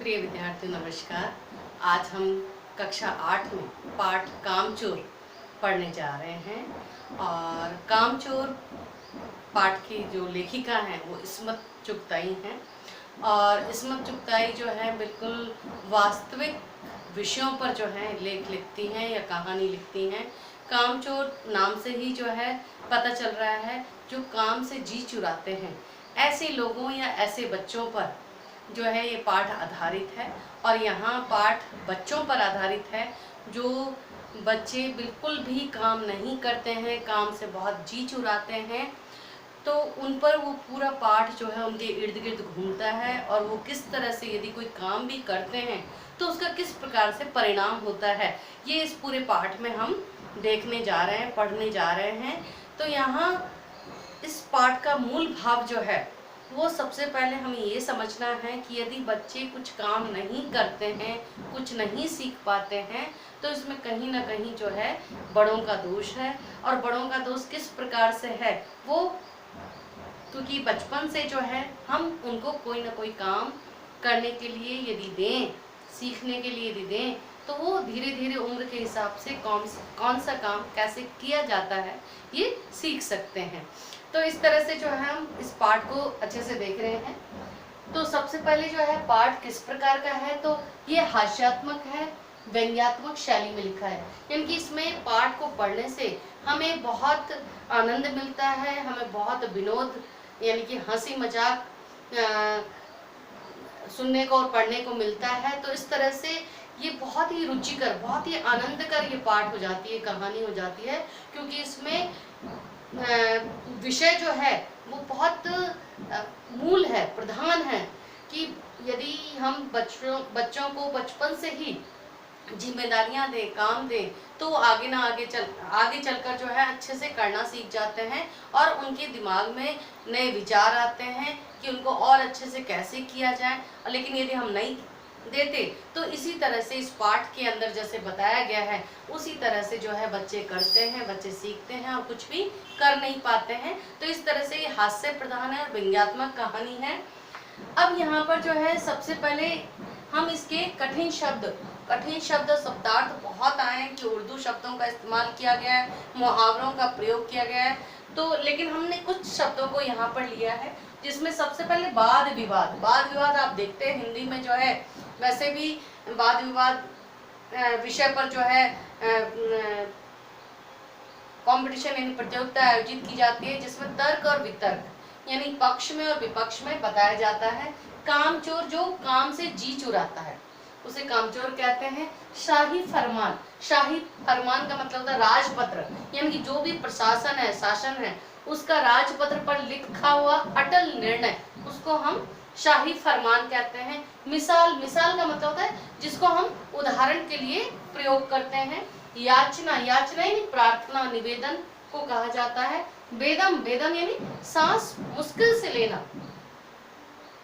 प्रिय विद्यार्थियों नमस्कार। आज हम कक्षा 8 में पाठ कामचोर पढ़ने जा रहे हैं और कामचोर पाठ की जो लेखिका हैं वो इस्मत चुगताई हैं और इस्मत चुगताई जो है बिल्कुल वास्तविक विषयों पर जो है लेख लिखती हैं या कहानी लिखती हैं। कामचोर नाम से ही जो है पता चल रहा है जो काम से जी चुराते हैं ऐसे लोगों या ऐसे बच्चों पर जो है ये पाठ आधारित है। और यहाँ पाठ बच्चों पर आधारित है जो बच्चे बिल्कुल भी काम नहीं करते हैं, काम से बहुत जी चुराते हैं। तो उन पर वो पूरा पाठ जो है उनके इर्द गिर्द घूमता है और वो किस तरह से यदि कोई काम भी करते हैं तो उसका किस प्रकार से परिणाम होता है, ये इस पूरे पाठ में हम देखने जा रहे हैं, पढ़ने जा रहे हैं। तो यहाँ इस पाठ का मूल भाव जो है वो सबसे पहले हमें ये समझना है कि यदि बच्चे कुछ काम नहीं करते हैं, कुछ नहीं सीख पाते हैं, तो इसमें कहीं ना कहीं जो है बड़ों का दोष है। और बड़ों का दोष किस प्रकार से है, वो क्योंकि बचपन से जो है हम उनको कोई ना कोई काम करने के लिए यदि दें, सीखने के लिए यदि दें, तो वो धीरे धीरे उम्र के हिसाब से कौन सा काम कैसे किया जाता है ये सीख सकते हैं। तो इस तरह से जो है हम इस पाठ को अच्छे से देख रहे हैं। तो सबसे पहले जो है पाठ किस प्रकार का है, तो ये हास्यात्मक है, व्यंग्यात्मक शैली में लिखा है। यानी कि इसमें पाठ को पढ़ने से हमें बहुत आनंद मिलता है, हमें बहुत विनोद यानी कि हंसी मजाक सुनने को और पढ़ने को मिलता है। तो इस तरह से ये बहुत ही रुचिकर, बहुत ही आनंदकर ये पाठ हो जाती है, कहानी हो जाती है, क्योंकि इसमें विषय जो है वो बहुत मूल है, प्रधान है कि यदि हम बच्चों को बचपन से ही जिम्मेदारियां दें, काम दें, तो आगे चलकर जो है अच्छे से करना सीख जाते हैं और उनके दिमाग में नए विचार आते हैं कि उनको और अच्छे से कैसे किया जाए। लेकिन यदि हम नहीं देते तो इसी तरह से इस पाठ के अंदर जैसे बताया गया है उसी तरह से जो है बच्चे करते हैं, बच्चे सीखते हैं और कुछ भी कर नहीं पाते हैं। तो इस तरह से ये हास्य प्रधान है और व्यंग्यात्मक कहानी है। अब यहाँ पर जो है सबसे पहले हम इसके कठिन शब्द शब्दार्थ बहुत आए हैं कि उर्दू शब्दों का इस्तेमाल किया गया है, मुहावरों का प्रयोग किया गया है। तो लेकिन हमने कुछ शब्दों को यहाँ पर लिया है, जिसमें सबसे पहले वाद विवाद आप देखते हैं हिंदी में जो है वैसे भी वाद विवाद विषय पर जो है कंपटीशन यानी प्रतियोगिता आयोजित की जाती है, जिसमें तर्क और वितर्क यानी पक्ष में और विपक्ष में बताया जाता है। कामचोर जो काम से जी चुराता है उसे कामचोर कहते हैं। शाही फरमान का मतलब होता है राजपत्र, यानी कि जो भी प्रशासन है, शासन है, उसका राजपत्र पर लिखा हुआ अटल निर्णय, उसको हम शाही फरमान कहते हैं। मिसाल का मतलब होता है जिसको हम उदाहरण के लिए प्रयोग करते हैं। याचना यानी प्रार्थना, निवेदन को कहा जाता है। बेदम यानी सांस मुश्किल से लेना।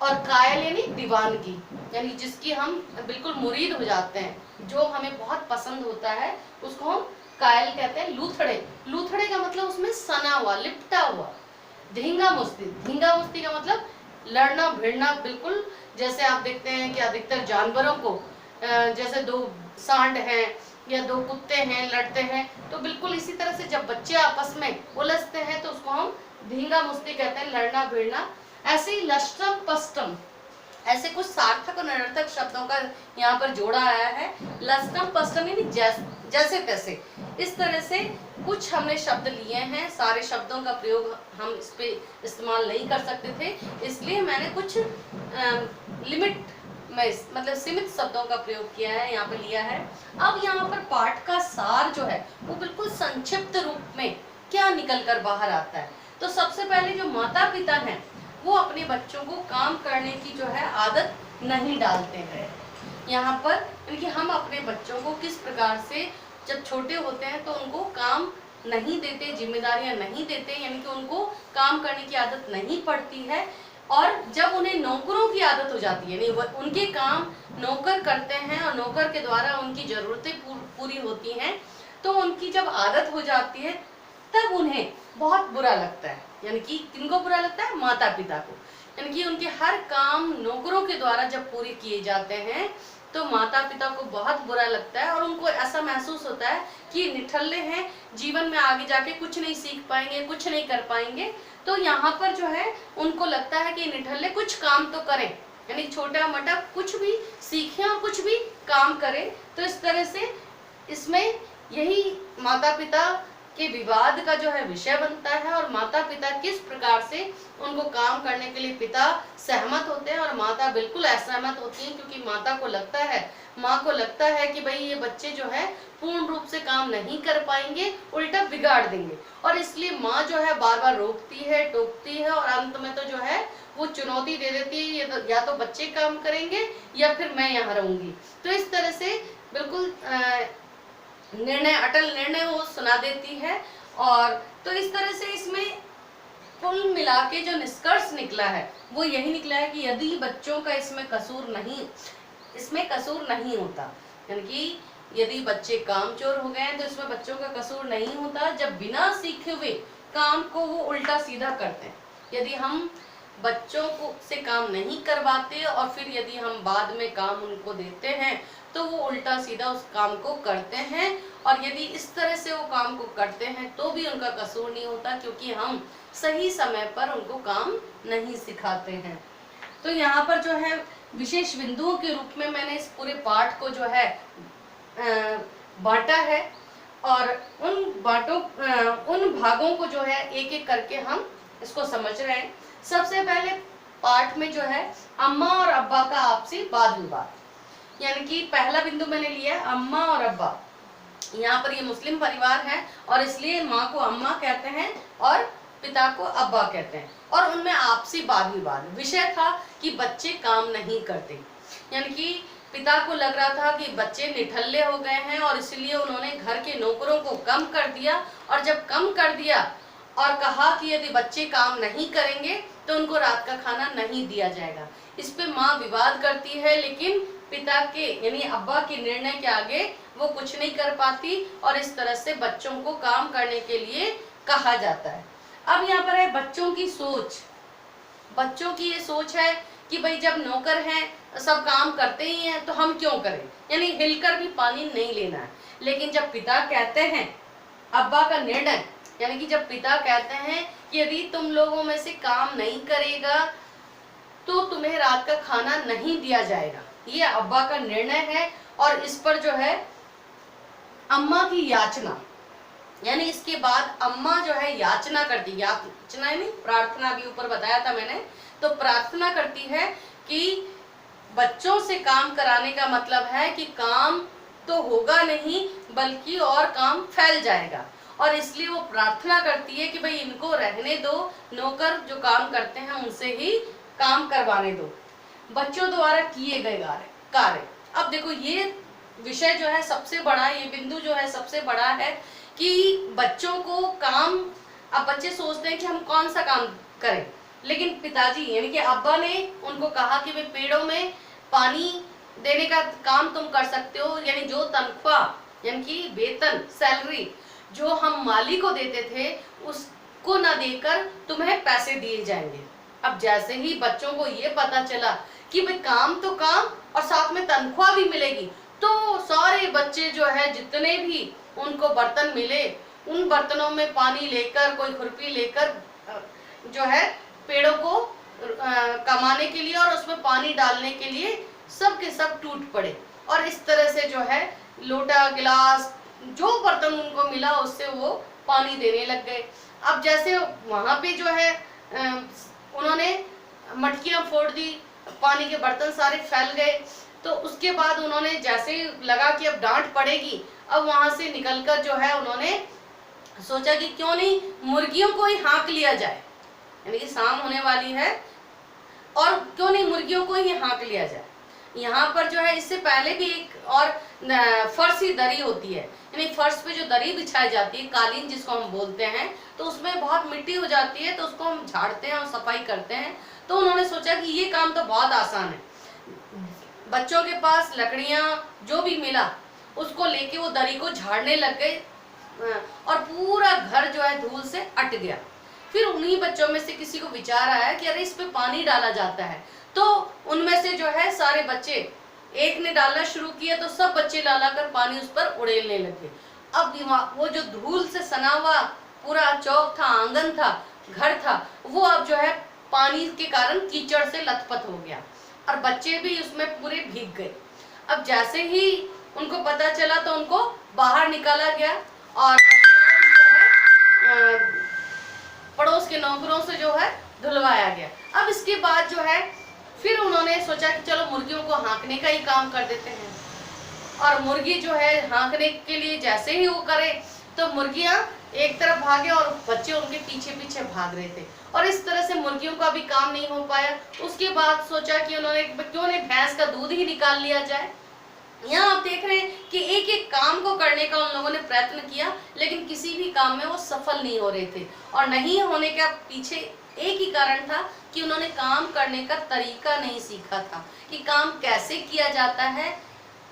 और कायल यानी दीवानगी, यानी जिसकी हम बिल्कुल मुरीद हो जाते हैं, जो हमें बहुत पसंद होता है उसको हम कायल कहते हैं। लूथड़े का मतलब उसमें सना हुआ, लिपटा हुआ। धींगा मुस्ती का मतलब लड़ना भिड़ना, बिल्कुल जैसे आप देखते हैं कि अधिकतर जानवरों को जैसे दो सांड हैं या दो कुत्ते हैं लड़ते हैं, तो बिल्कुल इसी तरह से जब बच्चे आपस में उलझते हैं तो उसको हम धींगा मुस्ती कहते हैं, लड़ना भिड़ना। ऐसे ही लष्टम पष्टम, ऐसे कुछ सार्थक और निरर्थक शब्दों का यहाँ पर जोड़ा आया है। लष्टम पष्टम यानी जैसे तैसे, इस तरह से कुछ हमने शब्द लिए हैं। सारे शब्दों का प्रयोग हम इस पे इस्तेमाल नहीं कर सकते थे, इसलिए मैंने कुछ लिमिट में मतलब सीमित शब्दों का प्रयोग किया है, यहाँ पे लिया है। अब यहाँ पर पाठ का सार जो है वो बिल्कुल संक्षिप्त रूप में क्या निकल कर बाहर आता है। तो सबसे पहले जो माता पिता हैं वो अपने बच्चों को काम करने की जो है आदत नहीं डालते हैं। यहाँ पर क्योंकि हम अपने बच्चों को किस प्रकार से जब छोटे होते हैं तो उनको काम नहीं देते, जिम्मेदारियां नहीं देते, यानी कि उनको काम करने की आदत नहीं पड़ती है। और जब उन्हें नौकरों की आदत हो जाती है, यानी उनके काम नौकर करते हैं और नौकर के द्वारा उनकी जरूरतें पूरी होती हैं, तो उनकी जब आदत हो जाती है तब उन्हें बहुत बुरा लगता है। यानी कि किनको बुरा लगता है, माता पिता को, यानी कि उनके हर काम नौकरों के द्वारा जब पूरे किए जाते हैं तो माता पिता को बहुत बुरा लगता है और उनको ऐसा महसूस होता है कि निठल्ले हैं, जीवन में आगे जाके कुछ नहीं सीख पाएंगे, कुछ नहीं कर पाएंगे। तो यहाँ पर जो है उनको लगता है कि निठल्ले कुछ काम तो करें, यानी छोटा मोटा कुछ भी सीखें और कुछ भी काम करें। तो इस तरह से इसमें यही माता पिता के विवाद का जो है विषय बनता है और माता पिता किस प्रकार से उनको काम करने के लिए पिता सहमत होते हैं और माता बिल्कुल असहमत होती है, क्योंकि माँ को लगता है कि भाई ये बच्चे जो है पूर्ण रूप से काम नहीं कर पाएंगे, उल्टा बिगाड़ देंगे, और इसलिए माँ जो है बार बार रोकती है, टोकती है और अंत में तो जो है वो चुनौती दे देती है, या तो बच्चे काम करेंगे या फिर मैं यहाँ रहूंगी। तो इस तरह से बिल्कुल अटल निर्णय वो सुना देती है। और तो इस तरह से इसमें कुल मिला के जो निष्कर्ष निकला है वो यही निकला है कि यदि बच्चों का इसमें कसूर नहीं होता, यानी कि यदि बच्चे कामचोर हो गए तो इसमें बच्चों का कसूर नहीं होता जब बिना सीखे हुए काम को वो उल्टा सीधा करते हैं। यदि हम बच्चों को से काम नहीं करवाते और फिर यदि हम बाद में काम उनको देते हैं तो वो उल्टा सीधा उस काम को करते हैं, और यदि इस तरह से वो काम को करते हैं तो भी उनका कसूर नहीं होता, क्योंकि हम सही समय पर उनको काम नहीं सिखाते हैं। तो यहाँ पर जो है विशेष बिंदुओं के रूप में मैंने इस पूरे पाठ को जो है बांटा है, और उन भागों को जो है एक एक करके हम इसको समझ रहे हैं। सबसे पहले पाठ में जो है अम्मा और अब्बा का आपसी वाद विवाद, यानी कि पहला बिंदु मैंने लिया अम्मा और अब्बा। यहाँ पर ये मुस्लिम परिवार है और इसलिए माँ को अम्मा कहते हैं और पिता को अब्बा कहते हैं, और उनमें आपसी वाद विवाद विषय था कि बच्चे काम नहीं करते, यानी कि पिता को लग रहा था कि बच्चे निठल्ले हो गए हैं और इसलिए उन्होंने घर के नौकरों को कम कर दिया, और जब कम कर दिया और कहा कि यदि बच्चे काम नहीं करेंगे तो उनको रात का खाना नहीं दिया जाएगा। इस पे माँ विवाद करती है, लेकिन पिता के यानी अब्बा के निर्णय के आगे वो कुछ नहीं कर पाती, और इस तरह से बच्चों को काम करने के लिए कहा जाता है। अब यहाँ पर है बच्चों की सोच। बच्चों की ये सोच है कि भाई जब नौकर हैं सब काम करते ही हैं तो हम क्यों करें, यानी हिलकर भी पानी नहीं लेना है। लेकिन जब पिता कहते हैं, अब्बा का निर्णय, यानी कि जब पिता कहते हैं कि यदि तुम लोगों में से काम नहीं करेगा तो तुम्हें रात का खाना नहीं दिया जाएगा, ये अब्बा का निर्णय है। और इस पर जो है अम्मा की याचना, यानी इसके बाद अम्मा जो है याचना करती, याचना यानी प्रार्थना भी ऊपर बताया था मैंने, तो प्रार्थना करती है कि बच्चों से काम कराने का मतलब है कि काम तो होगा नहीं बल्कि और काम फैल जाएगा, और इसलिए वो प्रार्थना करती है कि भाई इनको रहने दो, नौकर जो काम करते हैं उनसे ही काम करवाने दो, बच्चों द्वारा किए गए कार्य। अब देखो ये विषय जो है सबसे बड़ा, ये बिंदु जो है सबसे बड़ा है कि बच्चों को काम, अब बच्चे सोचते हैं कि हम कौन सा काम करें, लेकिन पिताजी यानी कि अब्बा ने उनको कहा कि भाई पेड़ों में पानी देने का काम तुम कर सकते हो, यानी जो तनख्वाह यानी कि वेतन सैलरी जो हम माली को देते थे उसको ना देकर तुम्हें पैसे दिए जाएंगे। अब जैसे ही बच्चों को ये पता चला कि भाई काम तो काम और साथ में तनख्वाह भी मिलेगी, तो सारे बच्चे जो है जितने भी उनको बर्तन मिले उन बर्तनों में पानी लेकर, कोई खुरपी लेकर जो है पेड़ों को कमाने के लिए और उसमें पानी डालने के लिए सब के सब टूट पड़े, और इस तरह से जो है लोटा गिलास जो बर्तन उनको मिला उससे वो पानी देने लग गए। अब जैसे वहां पे जो है उन्होंने मटकियां फोड़ दी, पानी के बर्तन सारे फैल गए, तो उसके बाद उन्होंने जैसे लगा कि अब डांट पड़ेगी, अब वहां से निकलकर जो है उन्होंने सोचा कि क्यों नहीं मुर्गियों को ही हाँक लिया जाए, यानी कि शाम होने वाली है और क्यों नहीं मुर्गियों को ही हाँक लिया जाए। यहाँ पर जो है इससे पहले भी एक और फर्शी दरी होती है, यानी फर्श पे जो दरी बिछाई जाती है, कालीन जिसको हम बोलते हैं, तो उसमें बहुत मिट्टी हो जाती है तो उसको हम झाड़ते हैं और सफाई करते हैं। तो उन्होंने सोचा कि ये काम तो बहुत आसान है, बच्चों के पास लकड़ियां जो भी मिला उसको लेके वो दरी को झाड़ने लग गए और पूरा घर जो है धूल से अट गया। फिर उन्हीं बच्चों में से किसी को विचार आया कि अरे इस पे पानी डाला जाता है, तो उनमें से जो है सारे बच्चे, एक ने डालना शुरू किया तो सब बच्चे ला ला कर पानी उस पर उड़ेलने लगे। अब वो जो धूल से सना हुआ पूरा चौक था, आंगन था, घर था, वो अब जो है पानी के कारण कीचड़ से लथपथ हो गया और बच्चे भी उसमें पूरे भीग गए। अब जैसे ही उनको पता चला तो उनको बाहर निकाला गया और पड़ोस के नौकरों से जो है धुलवाया गया। अब इसके बाद जो है फिर उन्होंने सोचा कि चलो मुर्गियों को हाँकने का ही काम कर देते हैं, और मुर्गी जो है हाँकने के लिए जैसे ही वो करे तो मुर्गियां एक तरफ भागे और बच्चे उनके पीछे पीछे भाग रहे थे, और इस तरह से मुर्गियों का भी काम नहीं हो पाया। उसके बाद सोचा कि उन्होंने क्यों नहीं भैंस का दूध ही निकाल लिया जाए। यहाँ आप देख रहे हैं कि एक एक काम को करने का उन लोगों ने प्रयत्न किया, लेकिन किसी भी काम में वो सफल नहीं हो रहे थे, और नहीं होने का पीछे एक ही कारण था कि उन्होंने काम करने का तरीका नहीं सीखा था, कि काम कैसे किया जाता है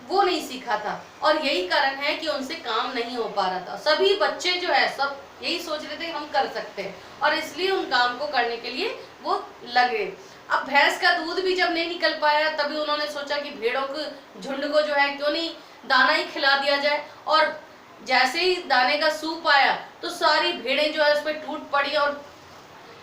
वो नहीं सीखा था, और यही कारण है कि उनसे काम नहीं हो पा रहा था। सभी बच्चे जो है सब यही सोच रहे थे हम कर सकते हैं, और इसलिए उन काम को करने के लिए वो लगे। अब भैंस का दूध भी जब नहीं निकल पाया तभी उन्होंने सोचा कि भेड़ों के झुंड को जो है क्यों नहीं दाना ही खिला दिया जाए, और जैसे ही दाने का सूप आया तो सारी भेड़ें जो है उस पर टूट पड़ी, और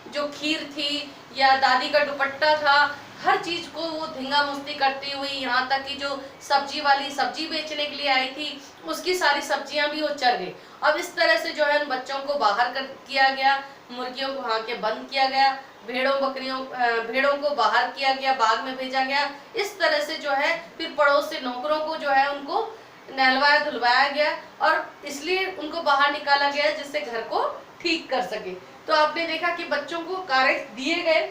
जो खीर थी या दादी का दुपट्टा था, हर चीज को वो धींगा मुस्ती करती हुई, यहाँ तक कि जो सब्जी वाली सब्जी बेचने के लिए आई थी उसकी सारी सब्जियां भी वो चर गई। अब इस तरह से जो है उन बच्चों को बाहर कर किया गया, मुर्गियों को हाँके बंद किया गया, भेड़ों को बाहर किया गया, बाग में भेजा गया। इस तरह से जो है फिर पड़ोस से नौकरों को जो है उनको नहलवाया धुलवाया गया, और इसलिए उनको बाहर निकाला गया जिससे घर को ठीक कर सके। तो आपने देखा कि बच्चों को कार्य दिए गए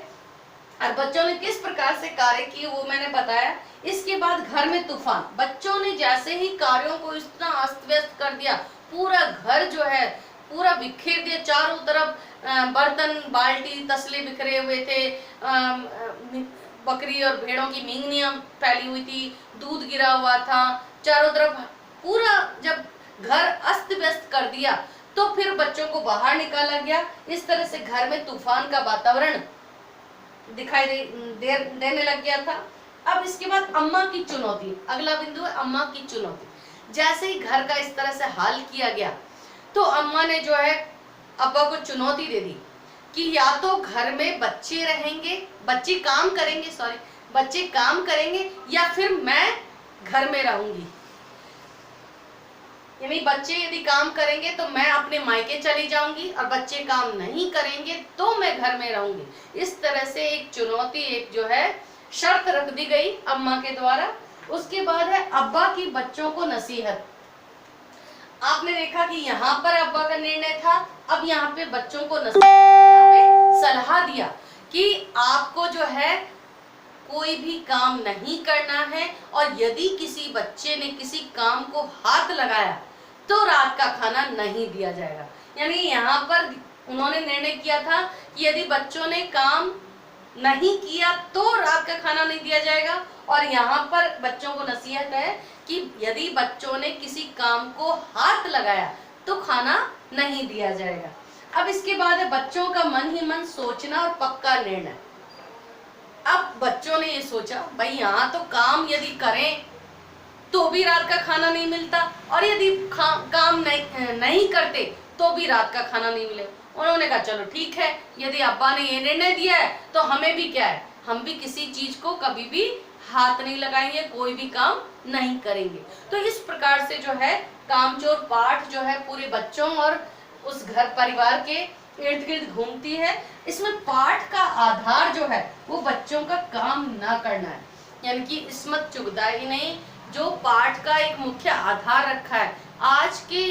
और बच्चों ने किस प्रकार से कार्य किए वो मैंने बताया। इसके बाद घर में तूफान, बच्चों ने जैसे ही कार्यों को इतना अस्त व्यस्त कर दिया, पूरा घर जो है पूरा बिखेर दिया, चारों तरफ बर्तन बाल्टी तसले बिखरे हुए थे, बकरी और भेड़ों की मींगनियां फैली हुई थी, दूध गिरा हुआ था चारों तरफ, पूरा जब घर अस्त व्यस्त कर दिया तो फिर बच्चों को बाहर निकाला गया। इस तरह से घर में तूफान का वातावरण दिखाई देने लग गया था। अब इसके बाद अम्मा की चुनौती, अगला बिंदु है अम्मा की चुनौती। जैसे ही घर का इस तरह से हाल किया गया तो अम्मा ने जो है अब्बा को चुनौती दे दी कि या तो घर में बच्चे रहेंगे, बच्चे काम करेंगे या फिर मैं घर में रहूंगी। यानी बच्चे यदि काम करेंगे तो मैं अपने मायके चली जाऊंगी, और बच्चे काम नहीं करेंगे तो मैं घर में रहूंगी। इस तरह से एक चुनौती, एक जो है शर्त रख दी गई अम्मा के द्वारा। उसके बाद है अब्बा की बच्चों को नसीहत। आपने देखा कि यहाँ पर अब्बा का निर्णय था, अब यहाँ पे बच्चों को सलाह दिया कि आपको जो है कोई भी काम नहीं करना है, और यदि किसी बच्चे ने किसी काम को हाथ लगाया तो रात का खाना नहीं दिया जाएगा। यानी यहाँ पर उन्होंने निर्णय किया था कि यदि बच्चों ने काम नहीं किया तो रात का खाना नहीं दिया जाएगा, और यहाँ पर बच्चों को नसीहत है कि यदि बच्चों ने किसी काम को हाथ लगाया तो खाना नहीं दिया जाएगा। अब इसके बाद है बच्चों का मन ही मन सोचना और पक्का निर्णय। अब बच्चों ने ये सोचा भाई यहाँ तो काम यदि करें तो भी रात का खाना नहीं मिलता, और यदि काम नहीं करते तो भी रात का खाना नहीं मिले। उन्होंने कहा चलो ठीक है, यदि अब्बा ने ये निर्णय दिया है तो हमें भी क्या है, हम भी किसी चीज को कभी भी हाथ नहीं लगाएंगे, कोई भी काम नहीं करेंगे। तो इस प्रकार से जो है कामचोर पाठ जो है पूरे बच्चों और उस घर परिवार के इर्द गिर्द घूमती है। इसमें पाठ का आधार जो है वो बच्चों का काम ना करना है, यानी कि इसमत चुगताई नहीं, जो पाठ का एक मुख्य आधार रखा है। आज के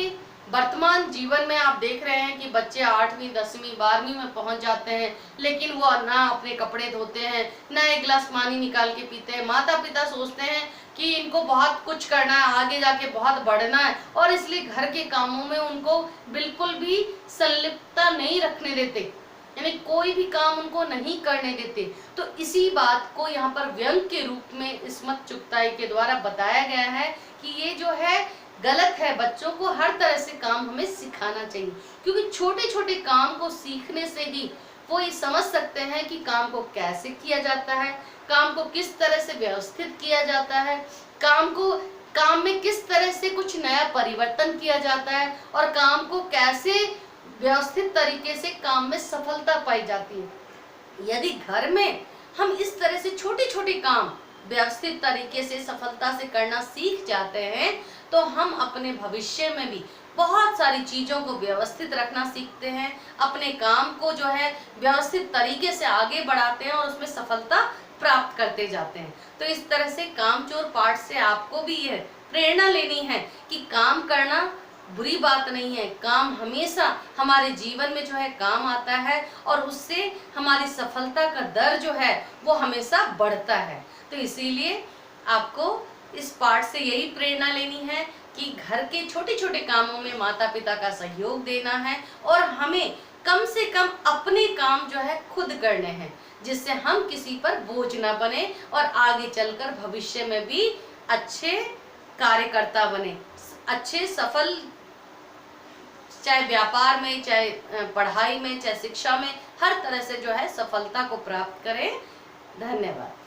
वर्तमान जीवन में आप देख रहे हैं कि बच्चे 8वीं 10वीं 12वीं में पहुंच जाते हैं, लेकिन वो ना अपने कपड़े धोते हैं, ना एक गिलास पानी निकाल के पीते हैं। माता पिता सोचते हैं कि इनको बहुत कुछ करना है, आगे जाके बहुत बढ़ना है, और इसलिए घर के कामों में उनको बिल्कुल भी संलिप्तता नहीं रखने देते, यानी कोई भी काम उनको नहीं करने देते। तो इसी बात को यहाँ पर व्यंग के रूप में इसमत चुगताई के द्वारा बताया गया है कि ये जो है गलत है। बच्चों को हर तरह से काम हमें सिखाना चाहिए, क्योंकि छोटे छोटे काम को सीखने से ही वो ये समझ सकते हैं कि काम को कैसे किया जाता है, काम को किस तरह से व्यवस्थित किया जाता है, काम में किस तरह से कुछ नया परिवर्तन किया जाता है, और काम को कैसे व्यवस्थित तरीके से काम में सफलता पाई जाती है। यदि घर में हम इस तरह से छोटे छोटे काम व्यवस्थित तरीके से सफलता से करना सीख जाते हैं, तो हम अपने भविष्य में भी बहुत सारी चीजों को व्यवस्थित रखना सीखते हैं, अपने काम को जो है व्यवस्थित तरीके से आगे बढ़ाते हैं और उसमें सफलता प्राप्त करते जाते हैं। तो इस तरह से कामचोर पाठ से आपको भी यह प्रेरणा लेनी है कि काम करना बुरी बात नहीं है। काम हमेशा हमारे जीवन में जो है काम आता है, और उससे हमारी सफलता का दर जो है वो हमेशा बढ़ता है। तो इसीलिए आपको इस पाठ से यही प्रेरणा लेनी है कि घर के छोटे छोटे कामों में माता पिता का सहयोग देना है, और हमें कम से कम अपने काम जो है खुद करने हैं, जिससे हम किसी पर बोझ ना बने और आगे चलकर भविष्य में भी अच्छे कार्यकर्ता बने, अच्छे सफल, चाहे व्यापार में, चाहे पढ़ाई में, चाहे शिक्षा में, हर तरह से जो है सफलता को प्राप्त करें। धन्यवाद।